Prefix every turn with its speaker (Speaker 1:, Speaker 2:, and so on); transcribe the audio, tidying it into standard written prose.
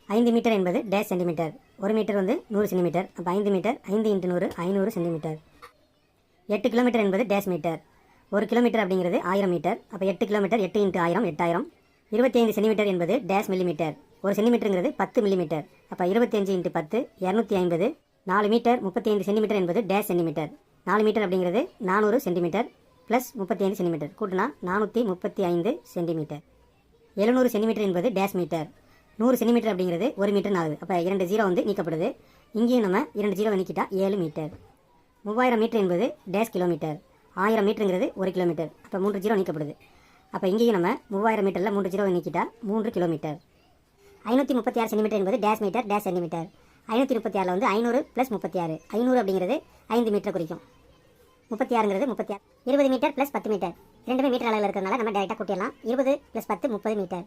Speaker 1: 5 metre என்பது dash centimetre. 1 metre வந்து 100 centimetre. அப்போ 5 மீட்டர் 5 × 100 500 சென்டிமீட்டர். 8 கிலோமீட்டர் என்பது டேஷ் மீட்டர். 1 கிலோமீட்டர் அப்படிங்கிறது 1000 மீட்டர். அப்போ 8 கிலோமீட்டர் 8 × 1000 8000. 25 சென்டிமீட்டர் என்பது டேஷ் மில்லிமீட்டர். 1 சென்டிமீட்டருங்கிறது 10 மில்லிமீட்டர். அப்போ 25 × 10 250. 4 மீட்டர் 35 சென்டிமீட்டர் என்பது டேஷ் சென்டிமீட்டர். 4 மீட்டர் அப்படிங்கிறது 400 சென்டிமீட்டர் ப்ளஸ் 35 சென்டிமீட்டர் கூட்டினா 435 சென்டிமீட்டர். 700 சென்டிமீட்டர் என்பது டேஷ் மீட்டர். 100 சென்டிமீட்டர் அப்படிங்கிறது 1 மீட்டர் ஆகுது. அப்போ 2 ஜீரோ வந்து நீக்கப்படுது. இங்கேயும் நம்ம 2 ஜீரோ நீக்கிட்டா 7 மீட்டர். 3000 மீட்டர் என்பது டேஷ் கிலோமீட்டர். 1000 மீட்டருங்கிறது 1 கிலோமீட்டர். அப்போ 3 ஜீரோ நீக்கப்படுது. அப்போ இங்கேயும் நம்ம 3000 மீட்டரில் 3 ஜீரோ நீக்கிட்டா 3 கிலோமீட்டர். 536 சென்டிமீட்டர் என்பது டேஷ் மீட்டர் டேஷ் சென்டிமீட்டர். 536 வந்து 500 + 36. 500 அப்படிங்கிறது 5 மீட்டர் குறிக்கும். 36ங்கிறது 36. 20 மீட்டர் + 10 மீட்டர். ரெண்டுமே மீட்டர் அளவில் இருக்கிறதுனால நம்ம டேரெக்டாக கூட்டிடலாம். 20 + 10 30 மீட்டர்.